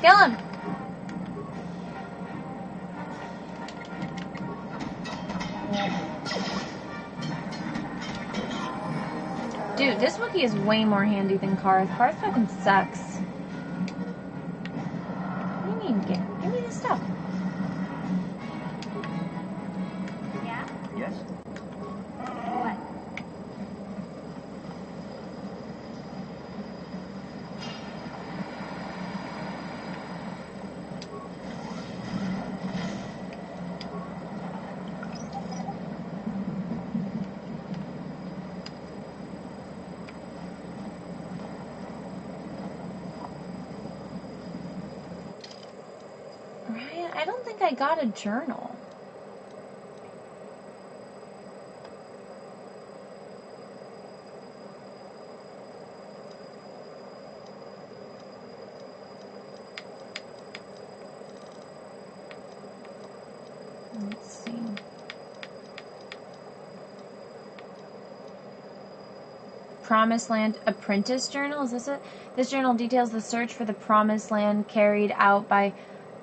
Kill him! Dude, this Wookiee is way more handy than Karth. Karth fucking sucks. What do you mean? Give me this stuff. Yeah? Yes? What? Ryan, I don't think I got a journal. Let's see. Promised Land Apprentice Journal? Is this it? This journal details the search for the Promised Land carried out by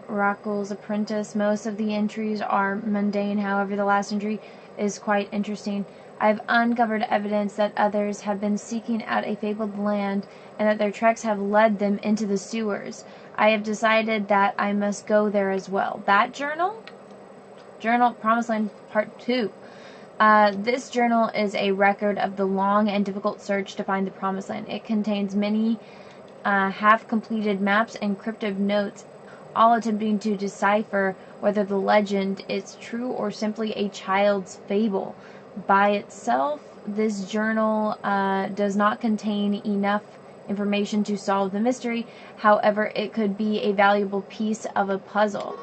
Rockwell's apprentice. Most of the entries are mundane, however, the last entry is quite interesting. I've uncovered evidence that others have been seeking out a fabled land and that their treks have led them into the sewers. I have decided that I must go there as well. That journal? Journal Promised Land Part 2. This journal is a record of the long and difficult search to find the Promised Land. It contains many half-completed maps and cryptic notes, all attempting to decipher whether the legend is true or simply a child's fable. By itself, this journal does not contain enough information to solve the mystery. However, it could be a valuable piece of a puzzle.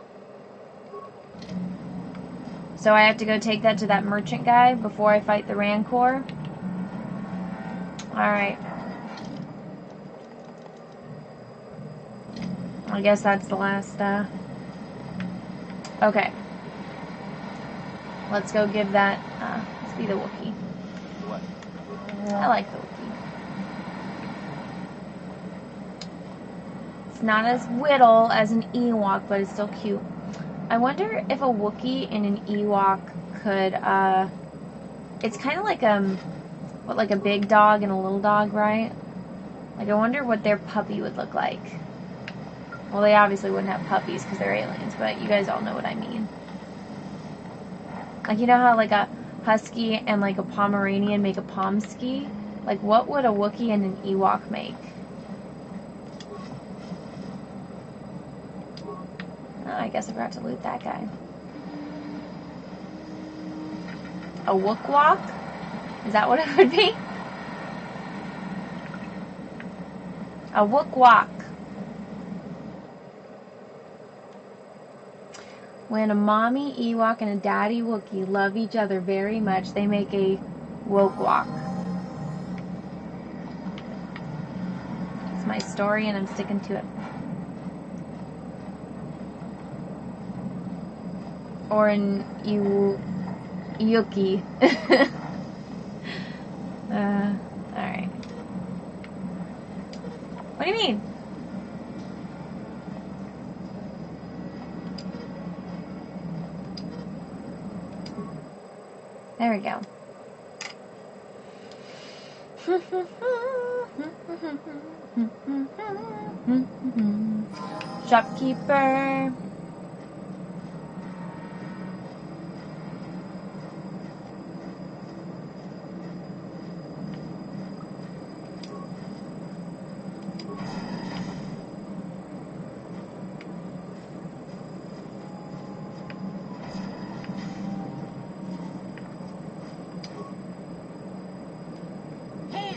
So I have to go take that to that merchant guy before I fight the Rancor. Alright. I guess that's the last, Okay. Let's go give that, let's be the Wookiee. What? I like the Wookiee. It's not as whittle as an Ewok, but it's still cute. I wonder if a Wookiee and an Ewok could, it's kind of like, like a big dog and a little dog, right? Like, I wonder what their puppy would look like. Well, they obviously wouldn't have puppies because they're aliens, but you guys all know what I mean. Like, you know how, like, a Husky and, like, a Pomeranian make a Pomsky? Like, what would a Wookiee and an Ewok make? Oh, I guess I forgot to loot that guy. A Wookwalk? Is that what it would be? A Wookwalk. When a mommy Ewok and a daddy Wookiee love each other very much, they make a Wookwalk. It's my story and I'm sticking to it. Or an Yuki. Alright. What do you mean? There we go. Shopkeeper.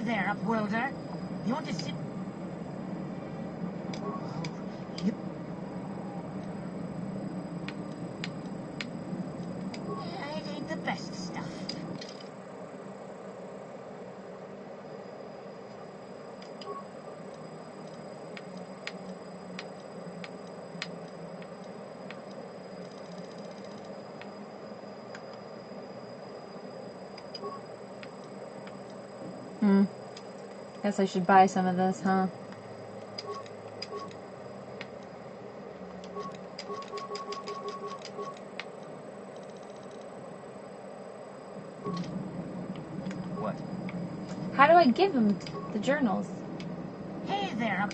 There, Upworlder. You want to sit? It ain't the best stuff. Guess I should buy some of this, huh? How do I give him the journals? Hey there,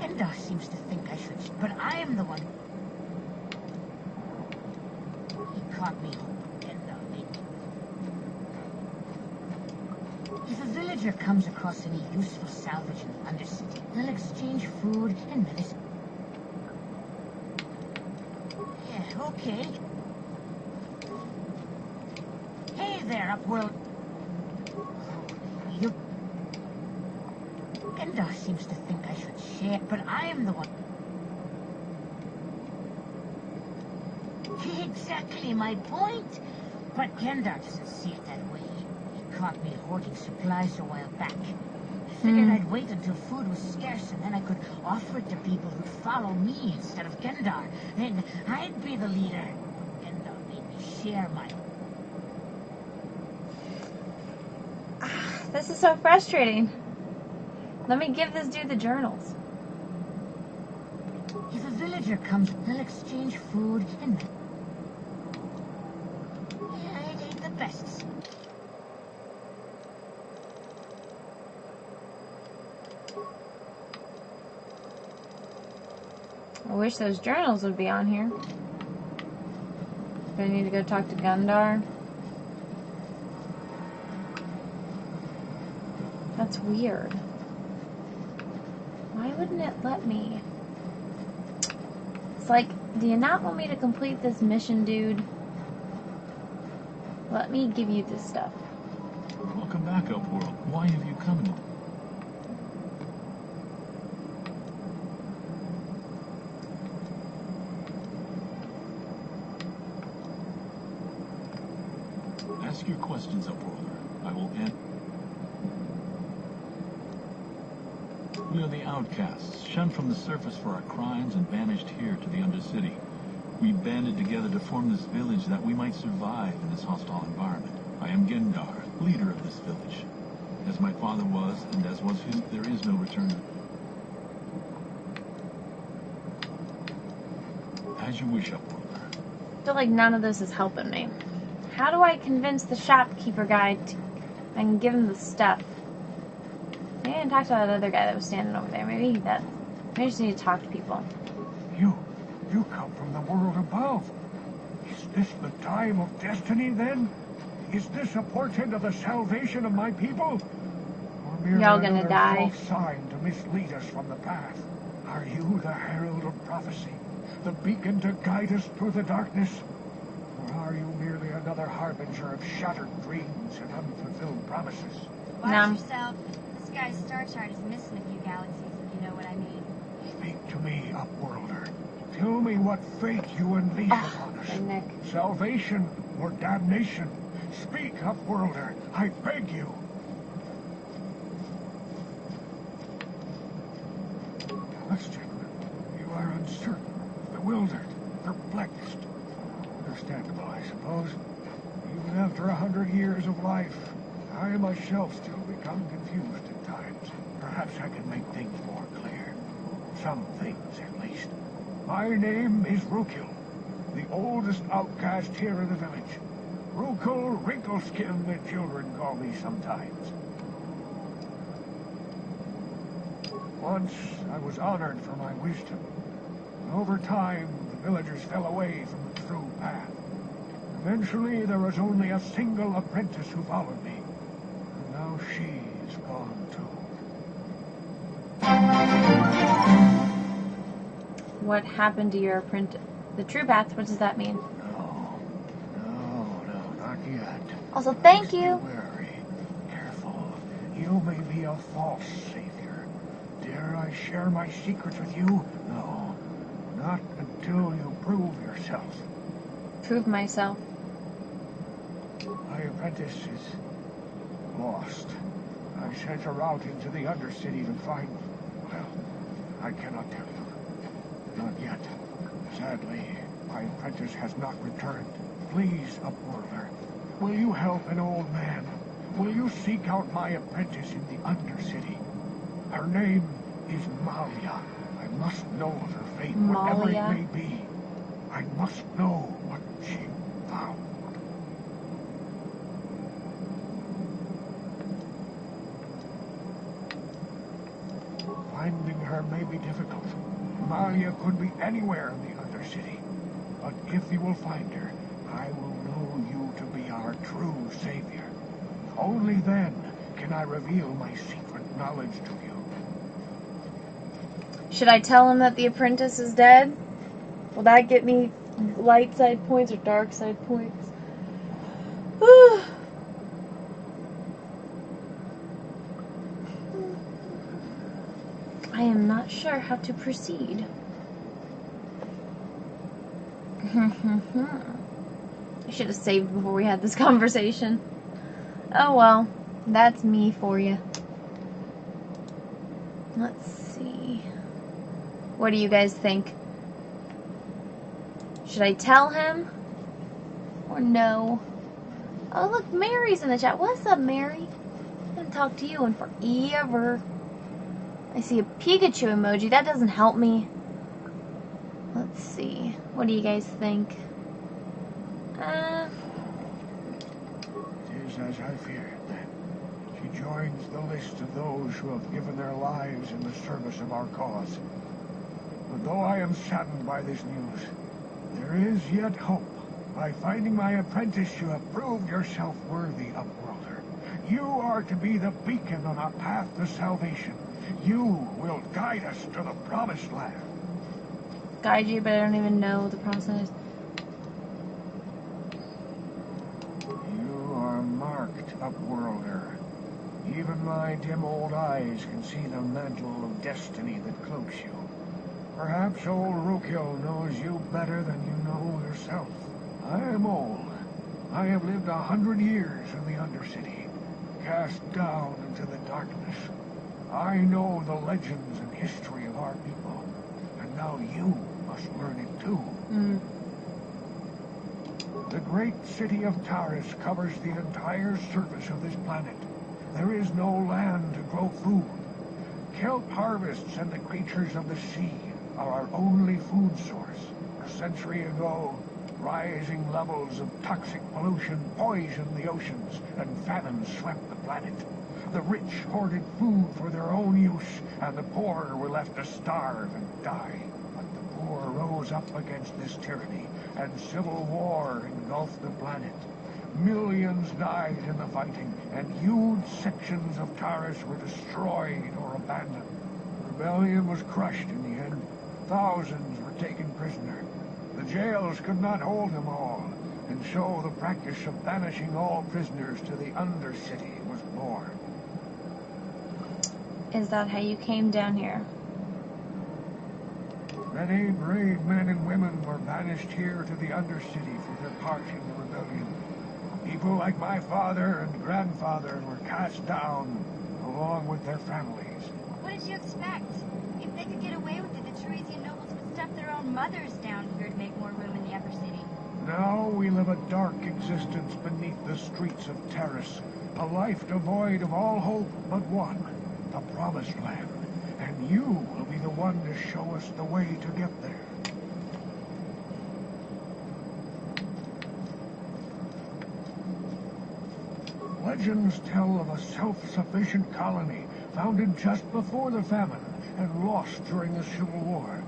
Gendar seems to think I should, but I am the one. He caught me. Gendar made me. If a villager comes across any useful salvage in the Undercity, they'll exchange food and medicine. Yeah, okay. Hey there, Upworld. You... Gendar seems to think I should share, but I am the one. Exactly my point. But Gendar doesn't see it that way. He caught me hoarding supplies a while back. I figured I'd wait until food was scarce and then I could offer it to people who'd follow me instead of Gendar. Then I'd be the leader. Gendar made me share my... This is so frustrating. Let me give this dude the journals. If a villager comes, they'll exchange food and... Yeah, I ate the best. I wish those journals would be on here. Do I need to go talk to Gundar? That's weird. Why wouldn't it let me? It's like, do you not want me to complete this mission, dude? Let me give you this stuff. Welcome back, Upworld. Why have you come? Ask your questions, Upworlder. I will answer. We are the outcasts, shunned from the surface for our crimes and banished here to the Undercity. We banded together to form this village that we might survive in this hostile environment. I am Gendar, leader of this village. As my father was, and as was his, there is no return. As you wish, Upworlder. I feel like none of this is helping me. How do I convince the shopkeeper guy I can give him the stuff? Maybe I didn't talk to that other guy that was standing over there. Maybe I just need to talk to people. You come from the world above. Is this the time of destiny, then? Is this a portent of the salvation of my people? Or merely Y'all gonna another die. false sign to mislead us from the path? Are you the herald of prophecy, the beacon to guide us through the darkness? Or are you merely another harbinger of shattered dreams and unfulfilled promises? Nah. Watch yourself. This guy's star chart is missing a few galaxies, if you know what I mean. Speak to me, Upworlder. Tell me what fate you unleash upon us. my neck. Salvation or damnation? Speak, Upworlder. I beg you. Question. You are uncertain, bewildered, perplexed. Understandable, I suppose. Even after 100 years of life, I myself still become confused at times. Perhaps I can make things more clear. Some things, at least. My name is Rukil, the oldest outcast here in the village. Rukil Wrinkleskin, the children call me sometimes. Once, I was honored for my wisdom. Over time, the villagers fell away from the true path. Eventually, there was only a single apprentice who followed me. And now she's gone too. What happened to your apprentice? The true path, what does that mean? No, not yet. Also, thank Be you. wary, careful. You may be a false savior. Dare I share my secrets with you? No, not until you prove yourself. Prove myself. My apprentice is lost. I sent her out into the Undercity to find... Well, I cannot tell you. Not yet. Sadly, my apprentice has not returned. Please, Upworlder, will you help an old man? Will you seek out my apprentice in the Undercity? Her name is Malia. I must know of her fate, whatever it Malia? may be. I must know what she found. her may be difficult. Malia could be anywhere in the Undercity. But if you will find her, I will know you to be our true savior. Only then can I reveal my secret knowledge to you. Should I tell him that the apprentice is dead? Will that get me light side points or dark side points? I am not sure how to proceed. I should have saved before we had this conversation. Oh well, that's me for you. Let's see. What do you guys think? Should I tell him? Or no? Oh look, Mary's in the chat. What's up, Mary? I haven't talked to you in forever. I see a Pikachu emoji. That doesn't help me. Let's see. What do you guys think? It is as I feared, then. She joins the list of those who have given their lives in the service of our cause. But though I am saddened by this news, there is yet hope. By finding my apprentice, you have proved yourself worthy, Upworlder. You are to be the beacon on our path to salvation. You will guide us to the promised land. Guide you, but I don't even know what the process is. You are marked, Upworlder. Even my dim old eyes can see the mantle of destiny that cloaks you. Perhaps old Rukil knows you better than you know yourself. I am old. I have lived 100 years in the Undercity, cast down into the darkness. I know the legends and history of our people, and now you must learn it too. The great city of Taris covers the entire surface of this planet. There is no land to grow food. Kelp harvests and the creatures of the sea are our only food source. A century ago, rising levels of toxic pollution poisoned the oceans, and famine swept the planet. The rich hoarded food for their own use, and the poor were left to starve and die. But the poor rose up against this tyranny, and civil war engulfed the planet. Millions died in the fighting, and huge sections of Taris were destroyed or abandoned. Rebellion was crushed in the end. Thousands were taken prisoner. The jails could not hold them all, and so the practice of banishing all prisoners to the Undercity was born. Is that how you came down here? Many brave men and women were banished here to the Undercity for their part in the rebellion. People like my father and grandfather were cast down, along with their families. What did you expect? If they could get away with it, the Tarisian nobles would stuff their own mothers down here to make more room in the upper city. Now we live a dark existence beneath the streets of Taris, a life devoid of all hope but one, the Promised Land. And you will be the one to show us the way to get there. Legends tell of a self-sufficient colony founded just before the famine and lost during the Civil War.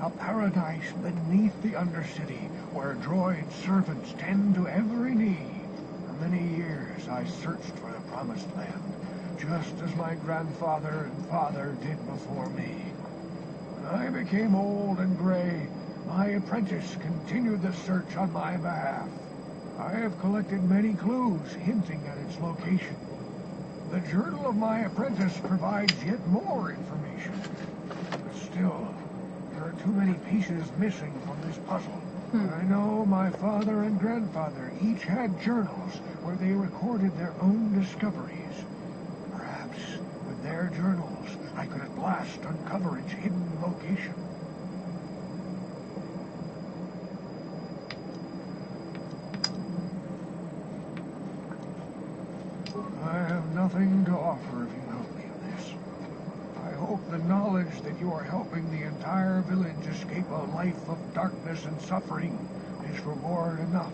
A paradise beneath the Undercity where droid servants tend to every need. For many years I searched for the Promised Land, just as my grandfather and father did before me. When I became old and gray, my apprentice continued the search on my behalf. I have collected many clues hinting at its location. The journal of my apprentice provides yet more information. But still, there are too many pieces missing from this puzzle. I know my father and grandfather each had journals where they recorded their own discoveries. Perhaps with their journals, I could at last uncover its hidden location. I have nothing to offer if you help me in this. I hope the knowledge that you are helping the entire village escape a life of darkness and suffering is reward enough.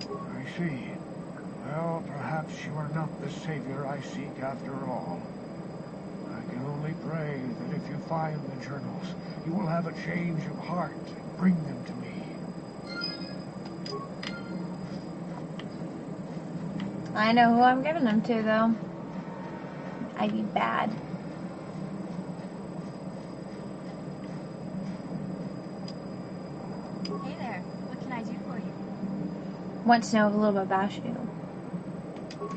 I see. Well, perhaps you are not the savior I seek after all. I can only pray that if you find the journals, you will have a change of heart and bring them to me. I know who I'm giving them to, though. I'd be bad. Hey there, what can I do for you? Want to know a little bit about you.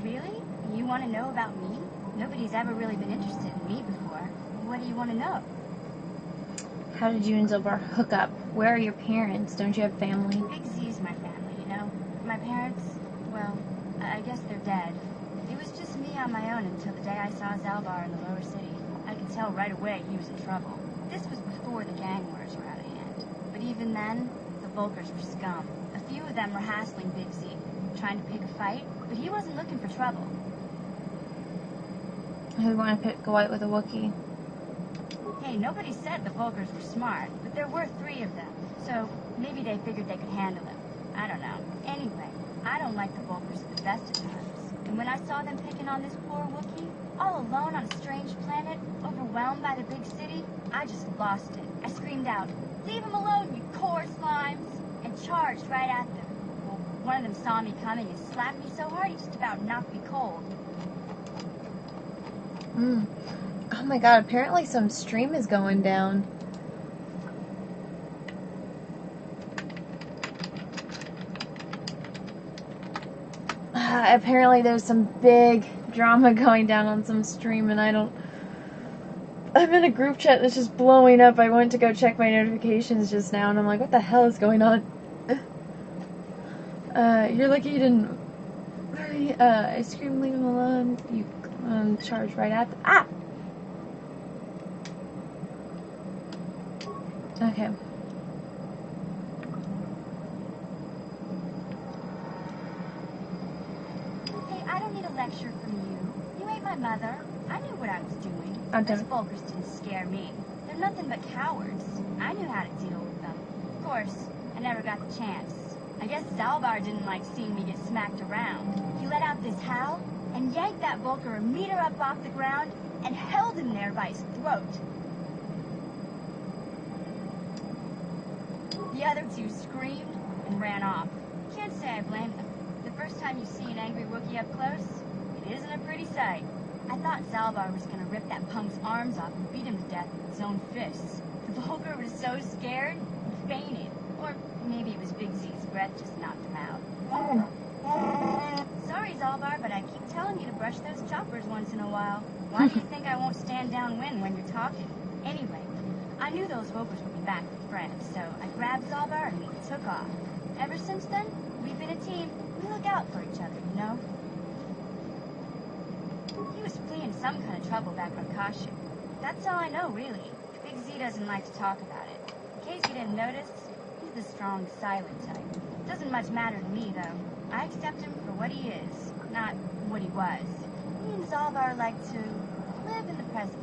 Really? You want to know about me? Nobody's ever really been interested in me before. What do you want to know? How did you and Zilbar hook up? Where are your parents? Don't you have family? Big Z's my family, you know? My parents, well, I guess they're dead. It was just me on my own until the day I saw Zalbar in the lower city. I could tell right away he was in trouble. This was before the gang wars were out of hand. But even then, the Volkers were scum. A few of them were hassling Big Z, trying to pick a fight, but he wasn't looking for trouble. Who want to pick a white with a Wookiee? Hey, nobody said the Volkers were smart, but there were 3 of them, so maybe they figured they could handle him. I don't know. Anyway, I don't like the Volkers at the best of times. And when I saw them picking on this poor Wookiee, all alone on a strange planet, overwhelmed by the big city, I just lost it. I screamed out, "Leave him alone, you core slimes!" and charged right at them. Well, one of them saw me coming and slapped me so hard he just about knocked me cold. Oh my god, apparently some stream is going down. Apparently there's some big drama going down on some stream and I'm in a group chat that's just blowing up. I went to go check my notifications just now and I'm like, what the hell is going on? You're lucky you didn't... I screamed, leave him alone. You charged right at them. Ah! Okay. Hey, I don't need a lecture from you. You ain't my mother. I knew what I was doing. Oh, Those damn it. Volkers didn't scare me. They're nothing but cowards. I knew how to deal with them. Of course, I never got the chance. I guess Zalbar didn't like seeing me get smacked around. He let out this howl and yanked that Volker a meter up off the ground and held him there by his throat. The other 2 screamed and ran off. Can't say I blame them. The first time you see an angry Wookiee up close, it isn't a pretty sight. I thought Zalbar was going to rip that punk's arms off and beat him to death with his own fists. The Volker was so scared, he fainted. Or maybe it was Big Z's breath just knocked him out. Sorry, Zalbar, but I keep telling you to brush those choppers once in a while. Why do you think I won't stand downwind when you're talking? Anyway, I knew those Volkers would be back with friends, so I grabbed Zalbar and we took off. Ever since then, we've been a team. We look out for each other, you know? He was fleeing some kind of trouble back on Kashyyyk. That's all I know, really. Big Z doesn't like to talk about it. In case you didn't notice, he's the strong, silent type. Doesn't much matter to me, though. I accept him for what he is, not what he was. Me and Zalbar like to live in the present.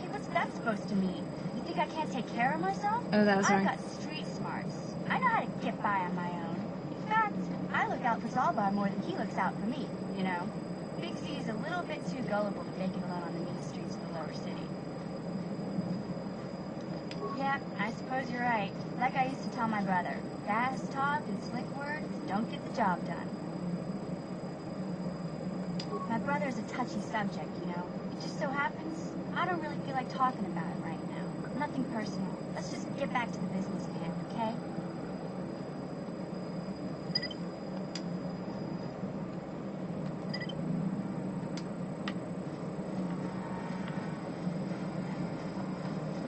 Hey, what's that supposed to mean? You think I can't take care of myself? Oh, that was I've right. got street smarts. I know how to get by on my own. In fact, I look out for Zalbar more than he looks out for me, you know? Big Z is a little bit too gullible to make it alone on the mean streets of the lower city. Yeah, I suppose you're right. Like I used to tell my brother, fast talk and slick words don't get the job done. My brother's a touchy subject, you know. It just so happens I don't really feel like talking about it right now. Nothing personal. Let's just get back to the business at hand, okay?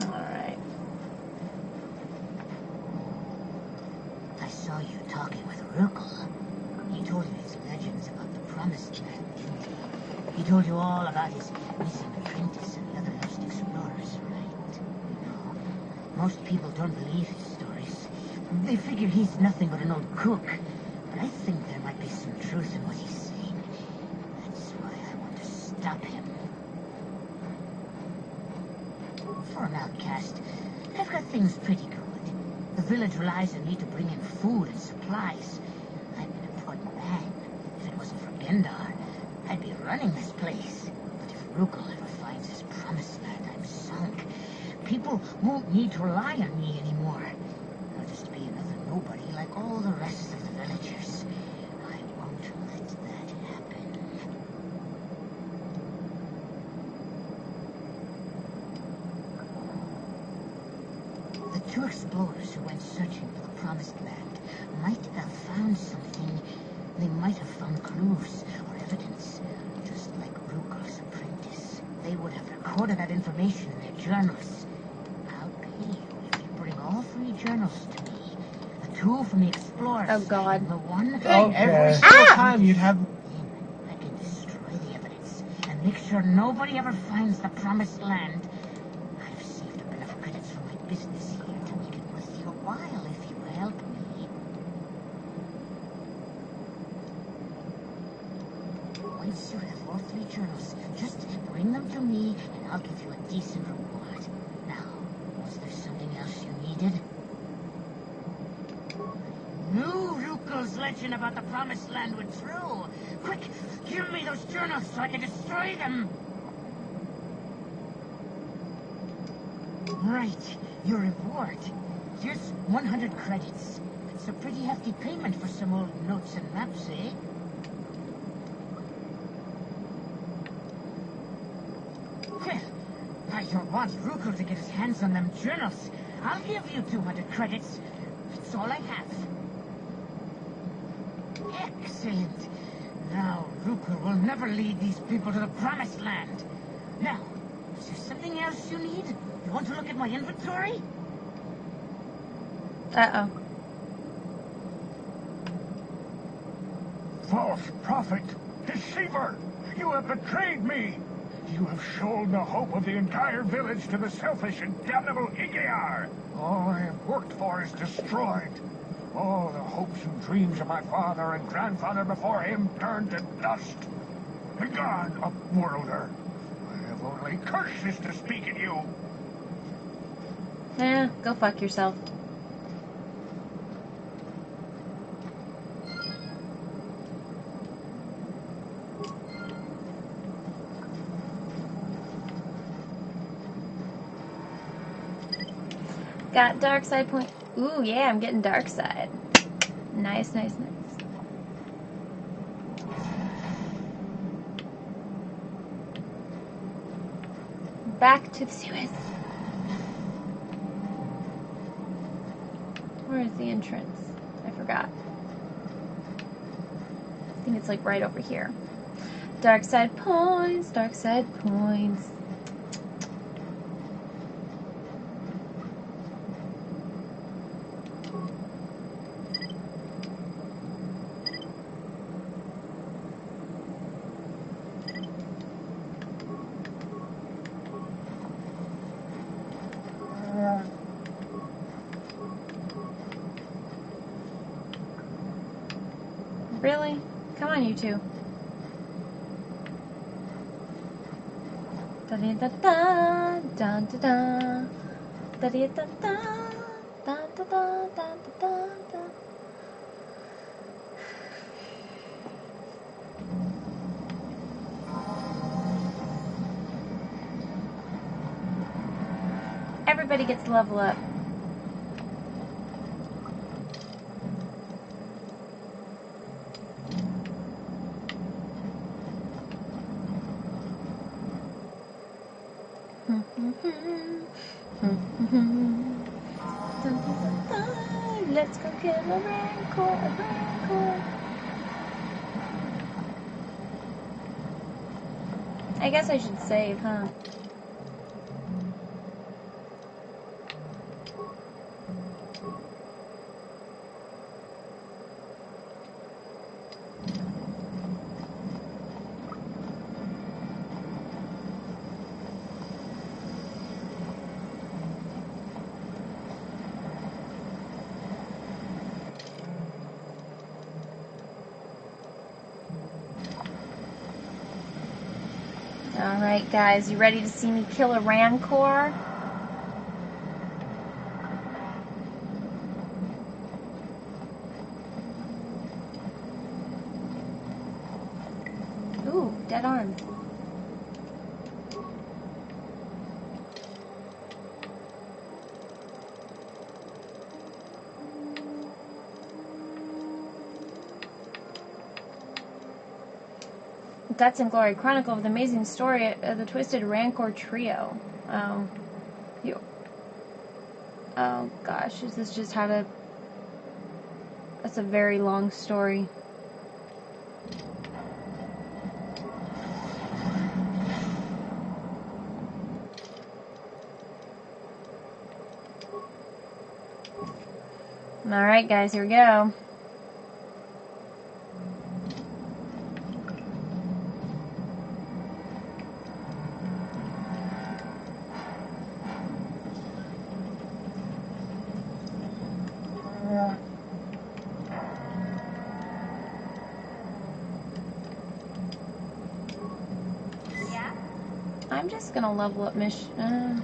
Alright. I saw you talking with Urkel. He told you his legends about the Promised Land. He told you all about his missing apprentice and the other lost explorers, right? No, most people don't believe his stories. They figure he's nothing but an old crook. But I think there might be some truth in what he's saying. That's why I want to stop him. For an outcast, I've got things pretty good. The village relies on me to bring in food and supplies. I'm an important man. If it wasn't for Gendar, I'd be running this place. But if Rukul ever finds his promised land, I'm sunk. People won't need to rely on me anymore. I'll just be another nobody like all the rest of the villagers. I won't let that happen. The two explorers who went searching for the promised land might have found something. They might have found clues or evidence, just like Rukul's apprentice. They would have recorded that information in their journals. I'll pay you if you bring all 3 journals to me. The 2 from the explorers. Oh, God. And the one... Every single time you'd have... I can destroy the evidence and make sure nobody ever finds the promised land. I've saved up enough credits for my business here to make it worth your while if you help me. Once you have all 3 journals, just bring them to me and I'll give you a decent reward. Now, was there something else you needed? Knew Rukul's legend about the promised land was true. Quick, give me those journals so I can destroy them. Right, your reward. Here's 100 credits. It's a pretty hefty payment for some old notes and maps, eh? Well, I don't want Rukul to get his hands on them journals. I'll give you 200 credits. That's all I have. Excellent. Now Rukul will never lead these people to the promised land. Now, is there something else you need? You want to look at my inventory? Uh-oh. False prophet! Deceiver! You have betrayed me! You have shown the hope of the entire village to the selfish and damnable Igear! All I have worked for is destroyed. All the hopes and dreams of my father and grandfather before him turned to dust. Begone, upworlder! I have only curses to speak at you! Eh, go fuck yourself. Got dark side point. Ooh, yeah, I'm getting dark side. Nice, nice, nice. Back to the sewers. Where is the entrance? I forgot. I think it's like right over here. Dark side points, dark side points. Really? Come on, you two. Da da da da da da da da da da da da da da da. Everybody gets to level up. Let's go kill a rancor, I guess I should save, huh? Alright guys, you ready to see me kill a rancor? Guts and Glory, Chronicle of the Amazing Story of the Twisted Rancor Trio. Oh. Oh gosh, is this just how to... That's a very long story. Alright guys, here we go. Yeah? I'm just gonna level up mission.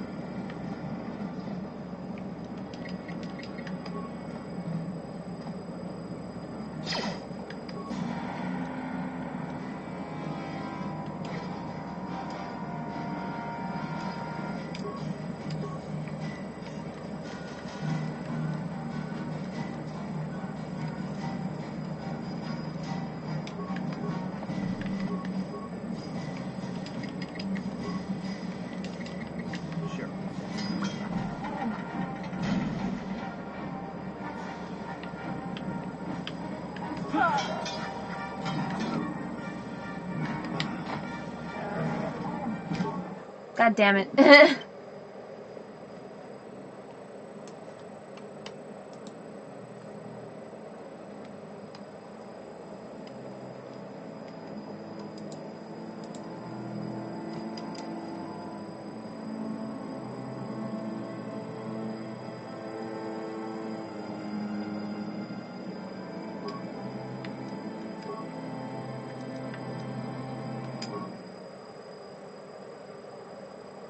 God damn it.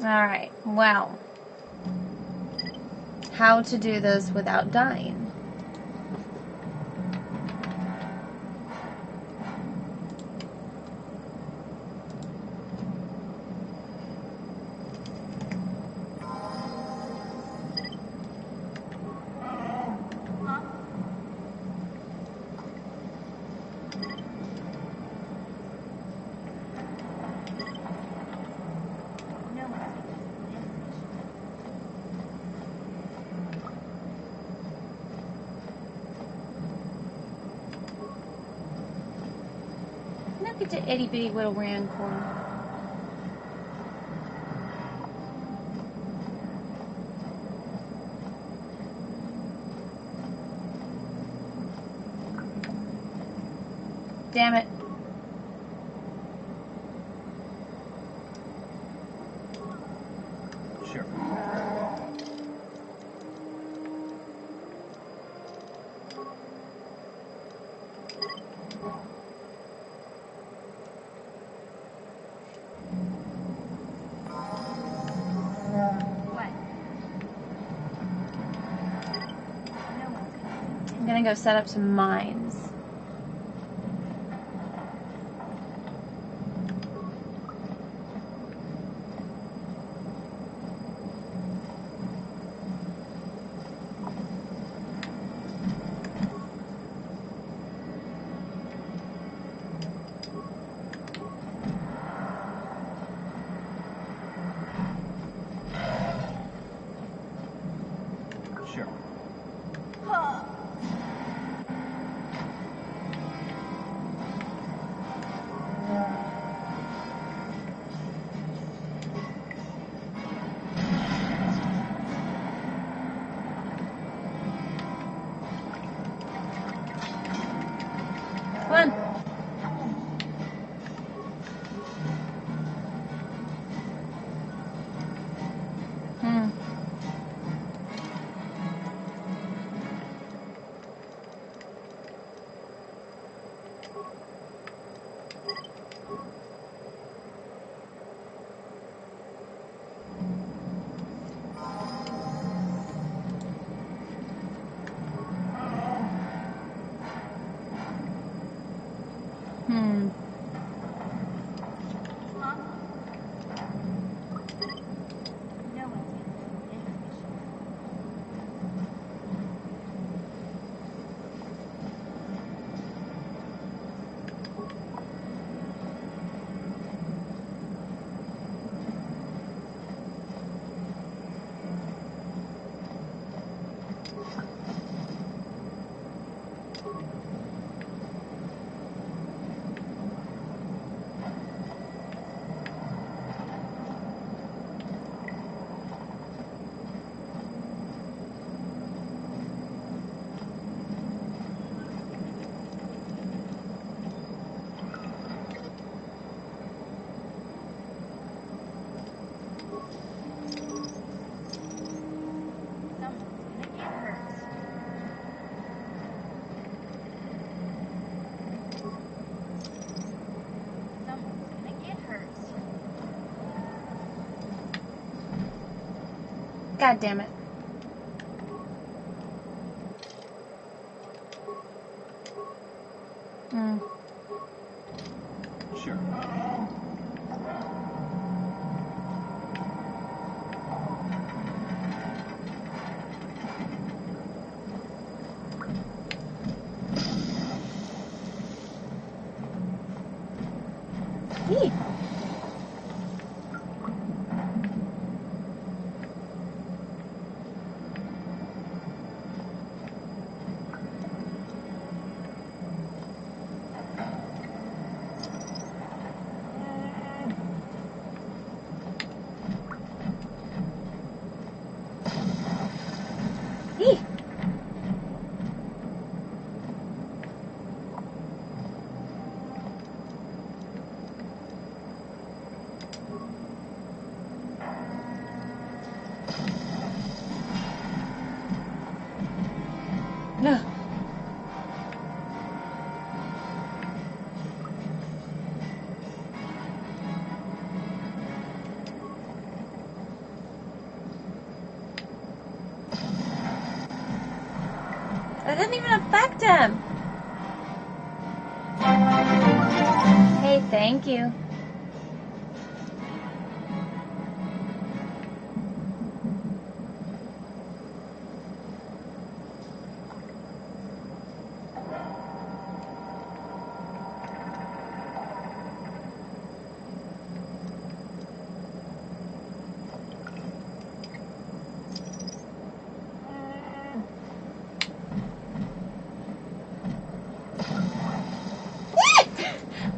Alright, well. How to do this without dying. Look at the itty bitty little rancor. Damn it. Sure. What? No one's I'm gonna go set up some mines. Sure. God damn it. Sure. Eee. Eee. No. That didn't even affect him. Hey, thank you.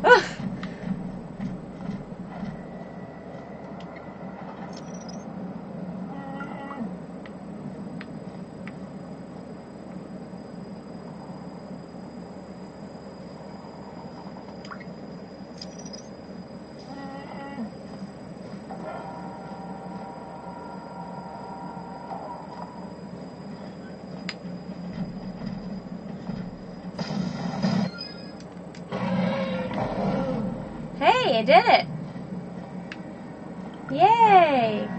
Ugh. Hey, I did it! Yay!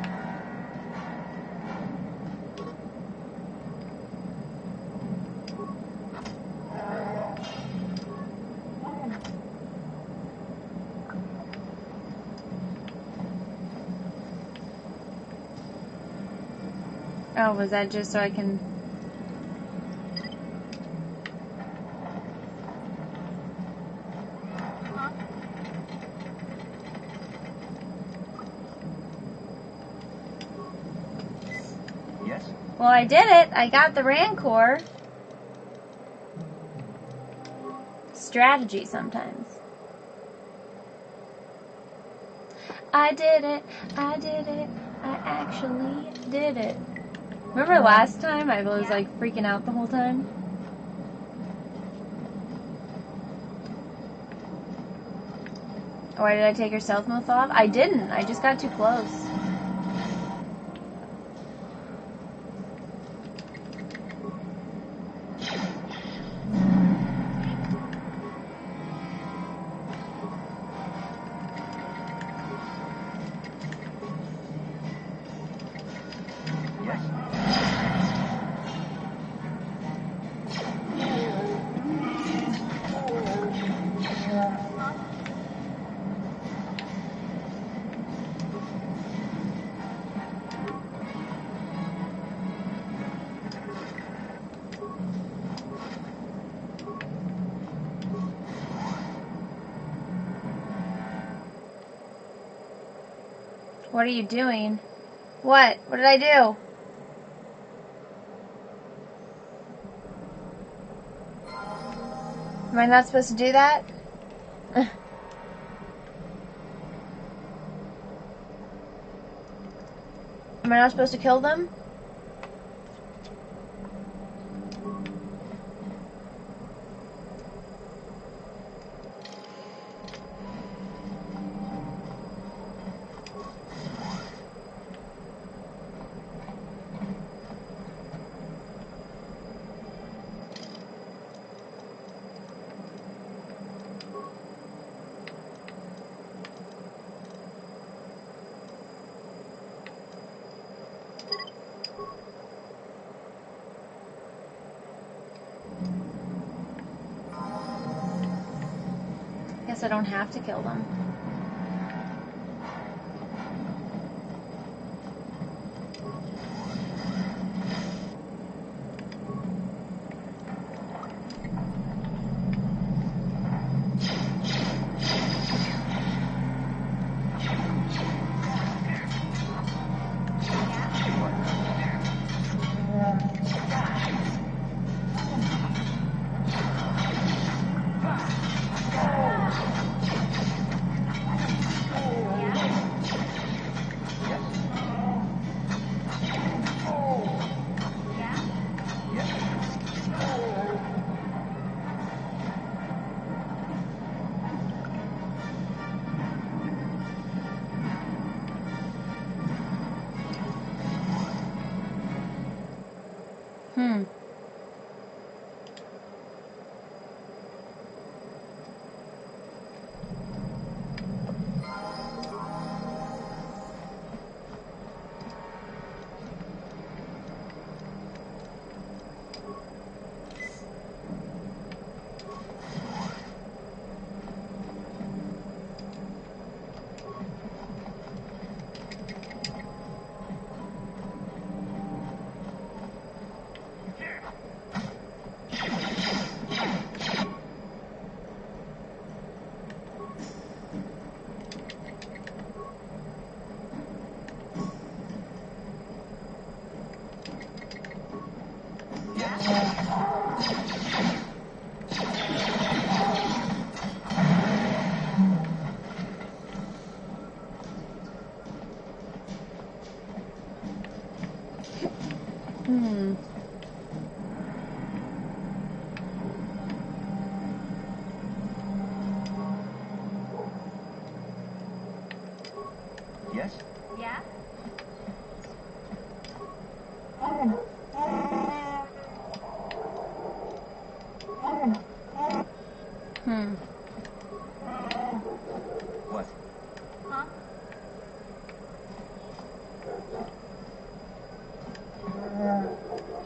Oh, was that just so I can... Yes? Well, I did it. I got the Rancor. Strategy sometimes. I did it. I did it. I actually did it. Remember last time I was like freaking out the whole time? Why did I take her stealth mode off? I didn't. I just got too close. What are you doing? What? What did I do? Am I not supposed to do that? Am I not supposed to kill them? Guess I don't have to kill them. Yes? Yeah? What? Huh?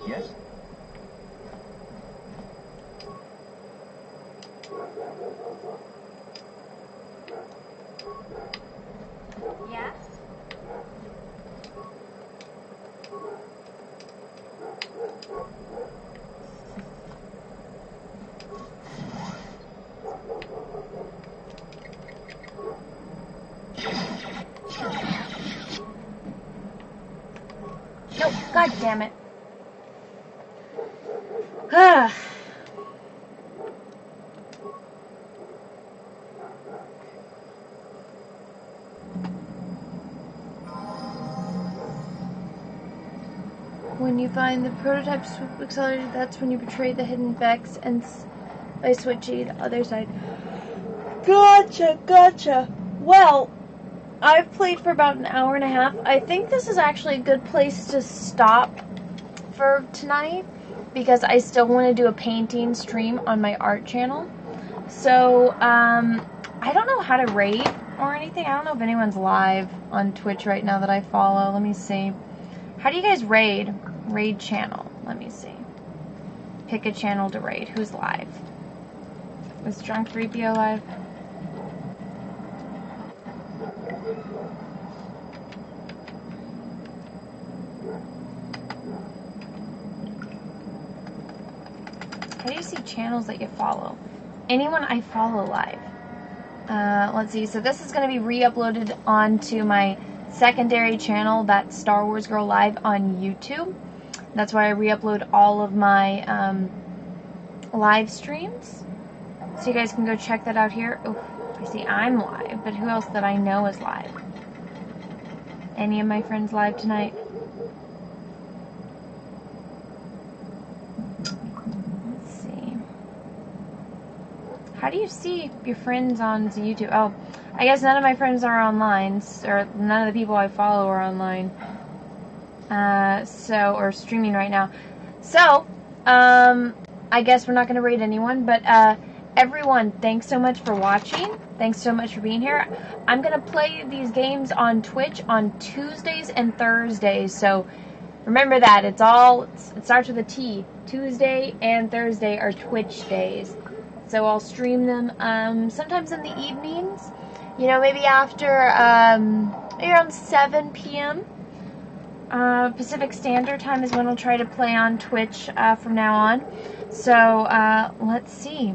Yes? Yeah? Nope. God damn it. Ah. When you find the prototype swoop accelerator, that's when you betray the hidden Vex and by switching the other side. Gotcha. Well, I've played for about an hour and a half. I think this is actually a good place to stop for tonight because I still want to do a painting stream on my art channel. So, I don't know how to raid or anything. I don't know if anyone's live on Twitch right now that I follow. Let me see. How do you guys raid? Raid channel. Let me see. Pick a channel to raid. Who's live? Is Drunk 3PO live? How do you see channels that you follow? Anyone I follow live. Let's see. So this is going to be re-uploaded onto my secondary channel, that's Star Wars Girl Live on YouTube. That's why I re-upload all of my live streams. So you guys can go check that out here. Oh, I see I'm live, but who else that I know is live? Any of my friends live tonight? Let's see. How do you see your friends on YouTube? Oh, I guess none of my friends are online, or none of the people I follow are online. Or streaming right now. So, I guess we're not going to raid anyone, but, everyone, thanks so much for watching. Thanks so much for being here. I'm going to play these games on Twitch on Tuesdays and Thursdays, so remember that. It starts with a T. Tuesday and Thursday are Twitch days. So I'll stream them sometimes in the evenings. You know, maybe after maybe around 7 p.m. Pacific Standard Time is when I'll try to play on Twitch from now on. So let's see.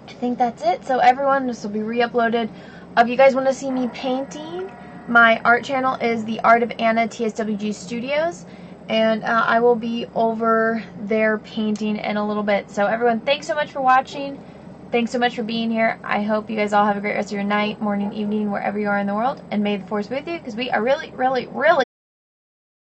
I think that's it. So everyone, this will be re-uploaded. If you guys want to see me painting, my art channel is The Art of Anna TSWG Studios. And I will be over there painting in a little bit. So everyone, thanks so much for watching. Thanks so much for being here. I hope you guys all have a great rest of your night, morning, evening, wherever you are in the world. And may the force be with you, because we are really, really, really